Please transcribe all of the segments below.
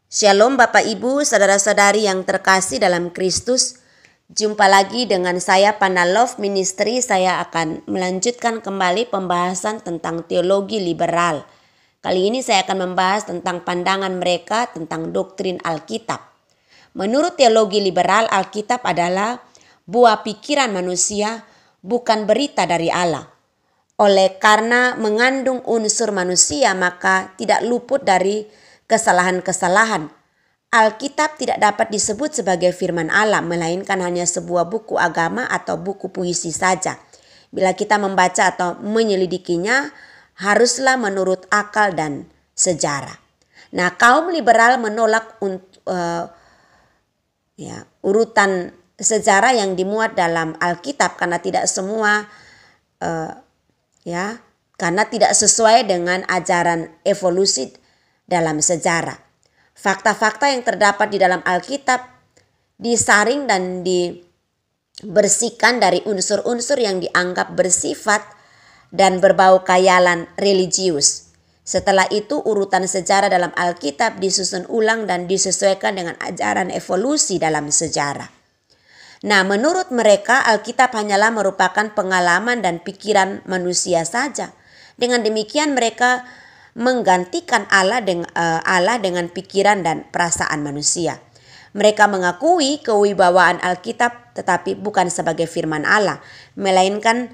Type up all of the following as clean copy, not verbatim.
Shalom Bapak Ibu, saudara-saudari yang terkasih dalam Kristus. Jumpa lagi dengan saya Pana Love Ministry. Saya akan melanjutkan kembali pembahasan tentang teologi liberal. Kali ini saya akan membahas tentang pandangan mereka tentang doktrin Alkitab. Menurut teologi liberal, Alkitab adalah buah pikiran manusia, bukan berita dari Allah. Oleh karena mengandung unsur manusia, maka tidak luput dari kesalahan-kesalahan. Alkitab tidak dapat disebut sebagai firman Allah, melainkan hanya sebuah buku agama atau buku puisi saja. Bila kita membaca atau menyelidikinya, haruslah menurut akal dan sejarah. Nah, kaum liberal menolak urutan sejarah yang dimuat dalam Alkitab karena tidak semua karena tidak sesuai dengan ajaran evolusi dalam sejarah. Fakta-fakta yang terdapat di dalam Alkitab disaring dan dibersihkan dari unsur-unsur yang dianggap bersifat dan berbau khayalan religius. Setelah itu urutan sejarah dalam Alkitab disusun ulang dan disesuaikan dengan ajaran evolusi dalam sejarah. Nah, menurut mereka Alkitab hanyalah merupakan pengalaman dan pikiran manusia saja. Dengan demikian mereka menggantikan Allah dengan pikiran dan perasaan manusia. Mereka mengakui kewibawaan Alkitab tetapi bukan sebagai firman Allah, melainkan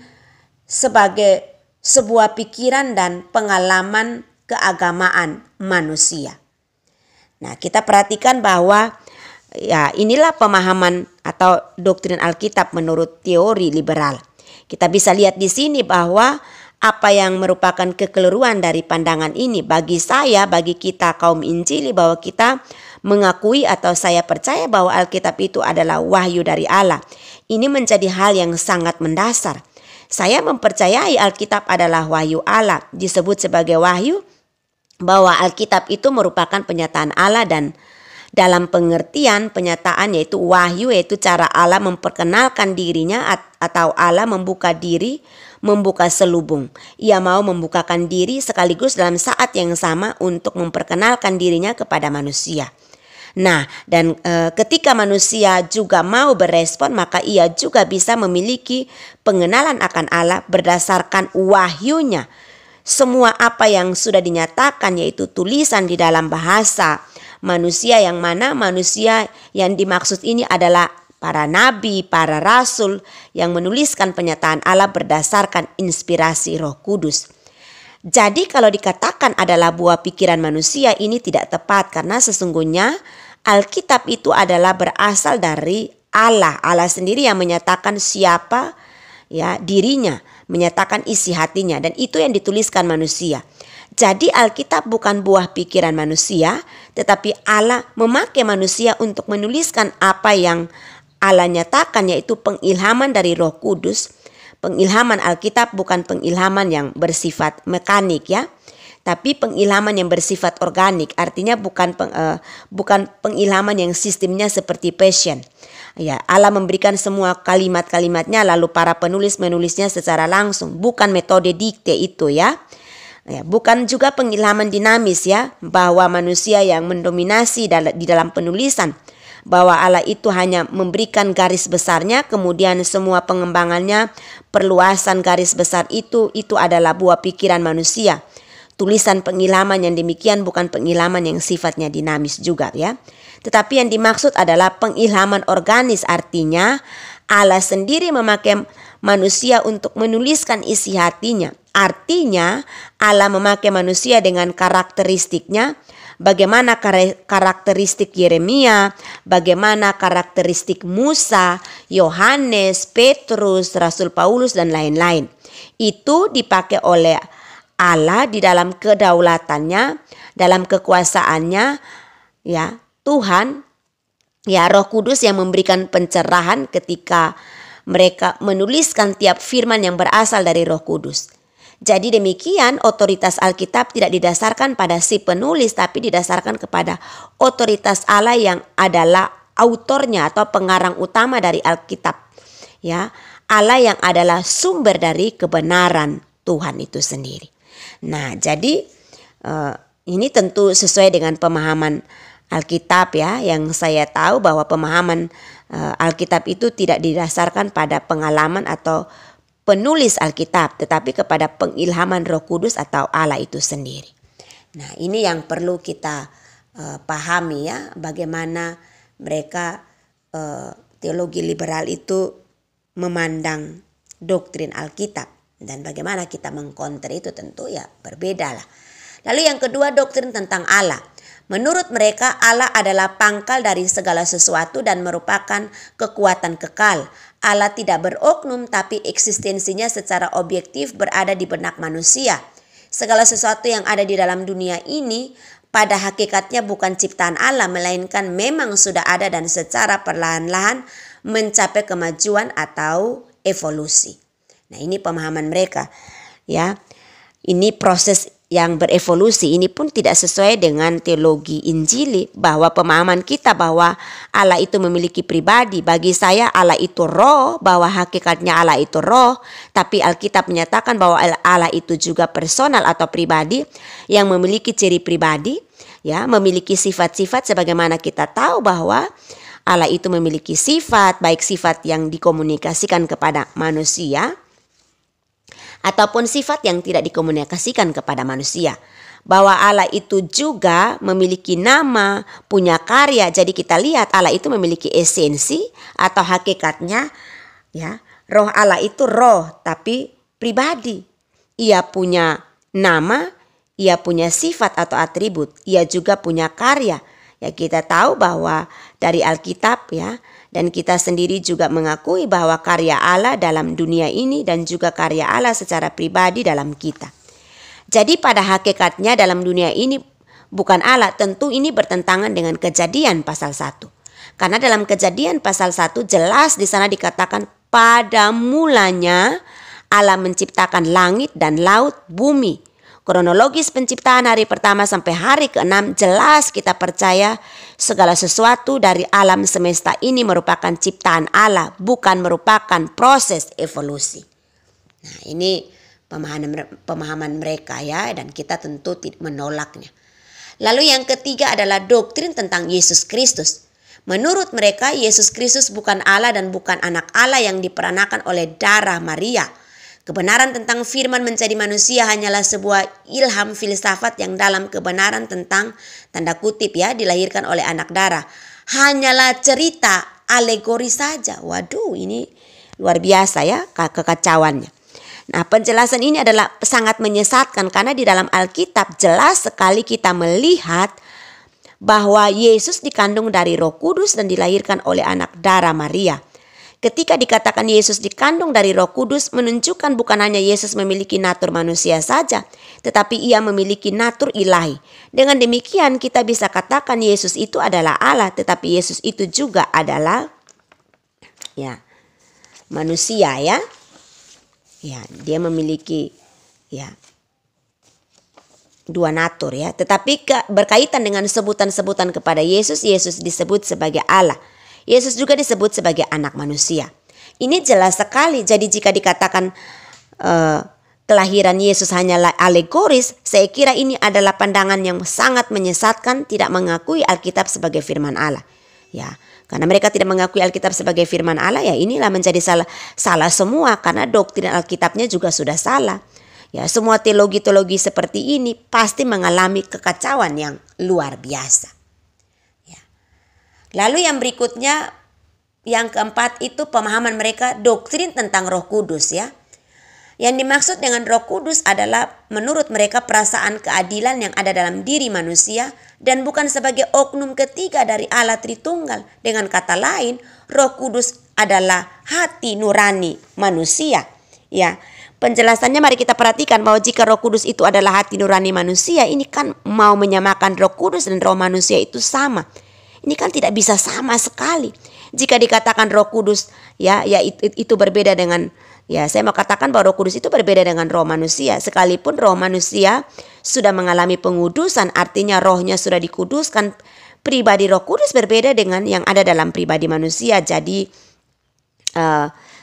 sebagai sebuah pikiran dan pengalaman keagamaan manusia. Nah, kita perhatikan bahwa inilah pemahaman atau doktrin Alkitab menurut teori liberal. Kita bisa lihat di sini bahwa apa yang merupakan kekeliruan dari pandangan ini bagi saya, bagi kita kaum Injili, bahwa kita mengakui atau saya percaya bahwa Alkitab itu adalah wahyu dari Allah. Ini menjadi hal yang sangat mendasar. Saya mempercayai Alkitab adalah wahyu Allah. Disebut sebagai wahyu bahwa Alkitab itu merupakan penyataan Allah, dan dalam pengertian penyataan yaitu wahyu, yaitu cara Allah memperkenalkan dirinya atau Allah membuka diri, membuka selubung. Ia mau membukakan diri sekaligus dalam saat yang sama untuk memperkenalkan dirinya kepada manusia. Nah, dan ketika manusia juga mau berespon, maka ia juga bisa memiliki pengenalan akan Allah berdasarkan wahyunya. Semua apa yang sudah dinyatakan yaitu tulisan di dalam bahasa manusia, yang mana manusia yang dimaksud ini adalah para nabi, para rasul yang menuliskan penyataan Allah berdasarkan inspirasi Roh Kudus. Jadi kalau dikatakan adalah buah pikiran manusia, ini tidak tepat karena sesungguhnya Alkitab itu adalah berasal dari Allah. Allah sendiri yang menyatakan siapa dirinya, menyatakan isi hatinya, dan itu yang dituliskan manusia. Jadi Alkitab bukan buah pikiran manusia, tetapi Allah memakai manusia untuk menuliskan apa yang Allah nyatakan, yaitu pengilhaman dari Roh Kudus. Pengilhaman Alkitab bukan pengilhaman yang bersifat mekanik tapi pengilhaman yang bersifat organik. Artinya bukan pengilhaman yang sistemnya seperti passion. Allah memberikan semua kalimat-kalimatnya lalu para penulis menulisnya secara langsung, bukan metode dikte itu bukan juga pengilhaman dinamis bahwa manusia yang mendominasi di dalam penulisan, bahwa Allah itu hanya memberikan garis besarnya, kemudian semua pengembangannya, perluasan garis besar itu adalah buah pikiran manusia. Tulisan pengilhaman yang demikian bukan pengilhaman yang sifatnya dinamis juga tetapi yang dimaksud adalah pengilhaman organis, artinya Allah sendiri memakai manusia untuk menuliskan isi hatinya. Artinya Allah memakai manusia dengan karakteristiknya, bagaimana karakteristik Yeremia, bagaimana karakteristik Musa, Yohanes, Petrus, Rasul Paulus dan lain-lain. Itu dipakai oleh Allah di dalam kedaulatannya, dalam kekuasaannya Tuhan, Roh Kudus yang memberikan pencerahan ketika mereka menuliskan tiap firman yang berasal dari Roh Kudus. Jadi demikian otoritas Alkitab tidak didasarkan pada si penulis, tapi didasarkan kepada otoritas Allah yang adalah autornya atau pengarang utama dari Alkitab. Allah yang adalah sumber dari kebenaran Tuhan itu sendiri. Nah, jadi ini tentu sesuai dengan pemahaman Alkitab ya, yang saya tahu bahwa pemahaman Alkitab itu tidak didasarkan pada pengalaman atau penulis Alkitab, tetapi kepada pengilhaman Roh Kudus atau Allah itu sendiri. Nah, ini yang perlu kita pahami ya, bagaimana mereka teologi liberal itu memandang doktrin Alkitab, dan bagaimana kita mengkonter itu tentu ya berbeda lah. Lalu yang kedua, doktrin tentang Allah. Menurut mereka Allah adalah pangkal dari segala sesuatu dan merupakan kekuatan kekal. Allah tidak beroknum, tapi eksistensinya secara objektif berada di benak manusia. Segala sesuatu yang ada di dalam dunia ini pada hakikatnya bukan ciptaan Allah, melainkan memang sudah ada dan secara perlahan-lahan mencapai kemajuan atau evolusi. Nah, ini pemahaman mereka ya. Ini proses yang berevolusi. Ini pun tidak sesuai dengan teologi Injili, bahwa pemahaman kita bahwa Allah itu memiliki pribadi. Bagi saya Allah itu roh, bahwa hakikatnya Allah itu roh, tapi Alkitab menyatakan bahwa Allah itu juga personal atau pribadi yang memiliki ciri pribadi, ya, memiliki sifat-sifat sebagaimana kita tahu bahwa Allah itu memiliki sifat, baik sifat yang dikomunikasikan kepada manusia ataupun sifat yang tidak dikomunikasikan kepada manusia. Bahwa Allah itu juga memiliki nama, punya karya. Jadi kita lihat Allah itu memiliki esensi atau hakikatnya ya. Roh Allah itu roh tapi pribadi. Ia punya nama, ia punya sifat atau atribut, ia juga punya karya. Ya, kita tahu bahwa dari Alkitab ya, dan kita sendiri juga mengakui bahwa karya Allah dalam dunia ini dan juga karya Allah secara pribadi dalam kita. Jadi pada hakikatnya dalam dunia ini bukan Allah, tentu ini bertentangan dengan Kejadian pasal 1. Karena dalam Kejadian pasal 1 jelas di sana dikatakan pada mulanya Allah menciptakan langit dan laut, bumi. Kronologis penciptaan hari pertama sampai hari ke-6 jelas kita percaya segala sesuatu dari alam semesta ini merupakan ciptaan Allah, bukan merupakan proses evolusi. Nah, ini pemahaman mereka ya, dan kita tentu menolaknya. Lalu yang ketiga adalah doktrin tentang Yesus Kristus. Menurut mereka Yesus Kristus bukan Allah dan bukan anak Allah yang diperanakan oleh darah Maria. Kebenaran tentang firman menjadi manusia hanyalah sebuah ilham filsafat yang dalam kebenaran tentang tanda kutip ya dilahirkan oleh anak darah. Hanyalah cerita alegori saja. Waduh, ini luar biasa ya kekacauannya. Nah, penjelasan ini adalah sangat menyesatkan karena di dalam Alkitab jelas sekali kita melihat bahwa Yesus dikandung dari Roh Kudus dan dilahirkan oleh anak darah Maria. Ketika dikatakan Yesus dikandung dari Roh Kudus menunjukkan bukan hanya Yesus memiliki natur manusia saja, tetapi ia memiliki natur ilahi. Dengan demikian kita bisa katakan Yesus itu adalah Allah, tetapi Yesus itu juga adalah ya manusia ya. Ya, dia memiliki ya dua natur ya. Tetapi berkaitan dengan sebutan-sebutan kepada Yesus, Yesus disebut sebagai Allah. Yesus juga disebut sebagai anak manusia. Ini jelas sekali. Jadi jika dikatakan kelahiran Yesus hanyalah alegoris, saya kira ini adalah pandangan yang sangat menyesatkan, tidak mengakui Alkitab sebagai firman Allah. Ya, karena mereka tidak mengakui Alkitab sebagai firman Allah, ya inilah menjadi salah semua karena doktrin Alkitabnya juga sudah salah. Ya, semua teologi-teologi seperti ini pasti mengalami kekacauan yang luar biasa. Lalu yang berikutnya, yang keempat itu pemahaman mereka doktrin tentang Roh Kudus ya. Yang dimaksud dengan Roh Kudus adalah menurut mereka perasaan keadilan yang ada dalam diri manusia dan bukan sebagai oknum ketiga dari Allah Tritunggal. Dengan kata lain, Roh Kudus adalah hati nurani manusia. Ya, penjelasannya mari kita perhatikan bahwa jika Roh Kudus itu adalah hati nurani manusia, ini kan mau menyamakan Roh Kudus dan roh manusia itu sama. Ini kan tidak bisa sama sekali. Jika dikatakan Roh Kudus ya itu berbeda dengan ya, saya mau katakan bahwa Roh Kudus itu berbeda dengan roh manusia. Sekalipun roh manusia sudah mengalami pengudusan, artinya rohnya sudah dikuduskan. Pribadi Roh Kudus berbeda dengan yang ada dalam pribadi manusia. Jadi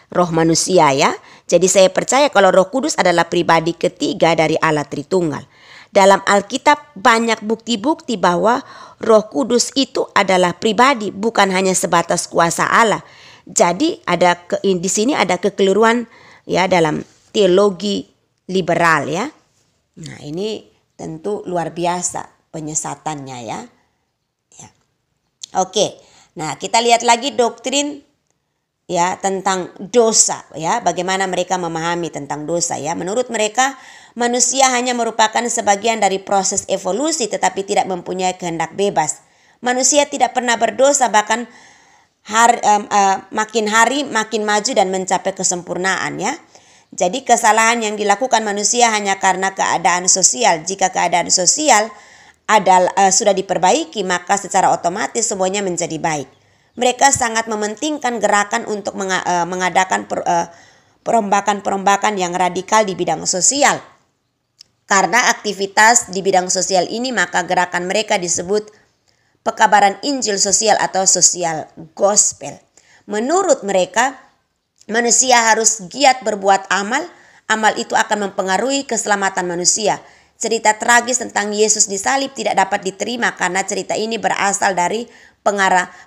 roh manusia ya. Jadi saya percaya kalau Roh Kudus adalah pribadi ketiga dari Allah Tritunggal. Dalam Alkitab banyak bukti-bukti bahwa Roh Kudus itu adalah pribadi, bukan hanya sebatas kuasa Allah. Jadi di sini ada kekeliruan ya dalam teologi liberal ya. Nah, ini tentu luar biasa penyesatannya ya. Oke. Nah, kita lihat lagi doktrin ya tentang dosa ya, bagaimana mereka memahami tentang dosa ya. Menurut mereka manusia hanya merupakan sebagian dari proses evolusi tetapi tidak mempunyai kehendak bebas. Manusia tidak pernah berdosa, bahkan makin hari makin maju dan mencapai kesempurnaan ya. Jadi kesalahan yang dilakukan manusia hanya karena keadaan sosial. Jika keadaan sosial sudah diperbaiki, maka secara otomatis semuanya menjadi baik. Mereka sangat mementingkan gerakan untuk mengadakan perombakan-perombakan yang radikal di bidang sosial. Karena aktivitas di bidang sosial ini, maka gerakan mereka disebut pekabaran Injil sosial atau sosial gospel. Menurut mereka, manusia harus giat berbuat amal. Amal itu akan mempengaruhi keselamatan manusia. Cerita tragis tentang Yesus disalib tidak dapat diterima karena cerita ini berasal dari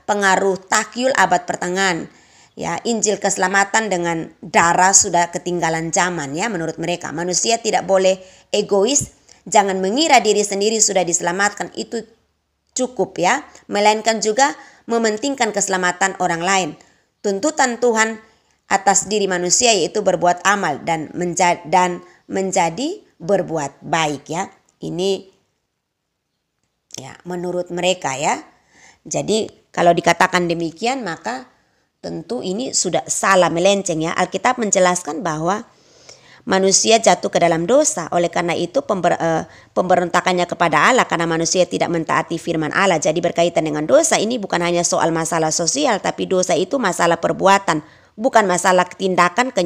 pengaruh takyul abad pertengahan. Ya, Injil keselamatan dengan darah sudah ketinggalan zaman ya menurut mereka. Manusia tidak boleh egois, jangan mengira diri sendiri sudah diselamatkan, itu cukup ya, melainkan juga mementingkan keselamatan orang lain. Tuntutan Tuhan atas diri manusia yaitu berbuat amal dan menjadi berbuat baik ya. Ini ya menurut mereka ya. Jadi kalau dikatakan demikian maka tentu ini sudah salah, melenceng ya. Alkitab menjelaskan bahwa manusia jatuh ke dalam dosa. Oleh karena itu pemberontakannya kepada Allah karena manusia tidak mentaati firman Allah. Jadi berkaitan dengan dosa ini bukan hanya soal masalah sosial, tapi dosa itu masalah perbuatan. Bukan masalah tindakan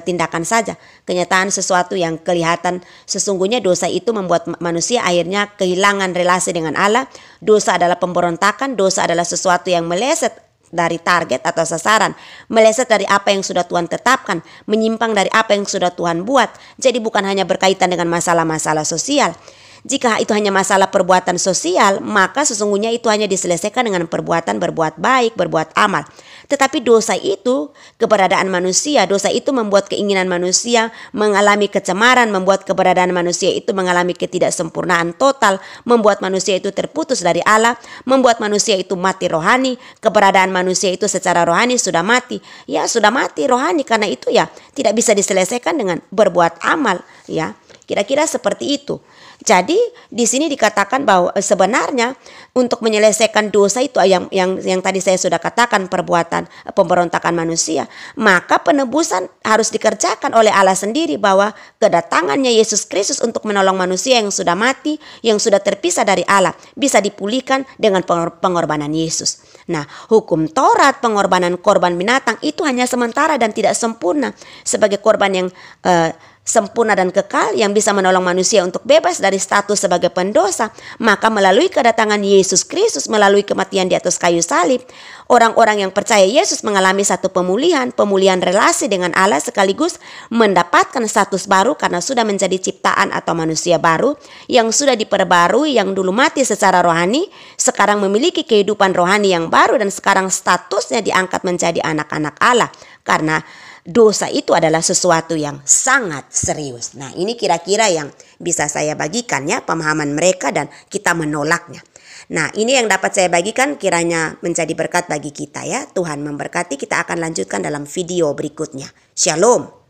tindakan saja. Kenyataan sesuatu yang kelihatan. Sesungguhnya dosa itu membuat manusia akhirnya kehilangan relasi dengan Allah. Dosa adalah pemberontakan. Dosa adalah sesuatu yang meleset dari target atau sasaran, meleset dari apa yang sudah Tuhan tetapkan, menyimpang dari apa yang sudah Tuhan buat. Jadi bukan hanya berkaitan dengan masalah-masalah sosial. Jika itu hanya masalah perbuatan sosial, maka sesungguhnya itu hanya diselesaikan dengan perbuatan berbuat baik, berbuat amal. Tetapi dosa itu keberadaan manusia, dosa itu membuat keinginan manusia mengalami kecemaran, membuat keberadaan manusia itu mengalami ketidaksempurnaan total, membuat manusia itu terputus dari Allah, membuat manusia itu mati rohani. Keberadaan manusia itu secara rohani sudah mati. Ya, sudah mati rohani, karena itu ya tidak bisa diselesaikan dengan berbuat amal ya. Kira-kira seperti itu. Jadi di sini dikatakan bahwa sebenarnya untuk menyelesaikan dosa itu yang tadi saya sudah katakan, perbuatan pemberontakan manusia, maka penebusan harus dikerjakan oleh Allah sendiri, bahwa kedatangannya Yesus Kristus untuk menolong manusia yang sudah mati, yang sudah terpisah dari Allah, bisa dipulihkan dengan pengorbanan Yesus. Nah, hukum Taurat, pengorbanan korban binatang itu hanya sementara dan tidak sempurna. Sebagai korban yang sempurna dan kekal yang bisa menolong manusia untuk bebas dari status sebagai pendosa, maka melalui kedatangan Yesus Kristus, melalui kematian di atas kayu salib, orang-orang yang percaya Yesus mengalami satu pemulihan relasi dengan Allah, sekaligus mendapatkan status baru karena sudah menjadi ciptaan atau manusia baru yang sudah diperbarui, yang dulu mati secara rohani, sekarang memiliki kehidupan rohani yang baru dan sekarang statusnya diangkat menjadi anak-anak Allah. Karena dosa itu adalah sesuatu yang sangat serius. Nah, ini kira-kira yang bisa saya bagikan ya, pemahaman mereka dan kita menolaknya. Nah, ini yang dapat saya bagikan, kiranya menjadi berkat bagi kita ya. Tuhan memberkati, kita akan lanjutkan dalam video berikutnya. Shalom.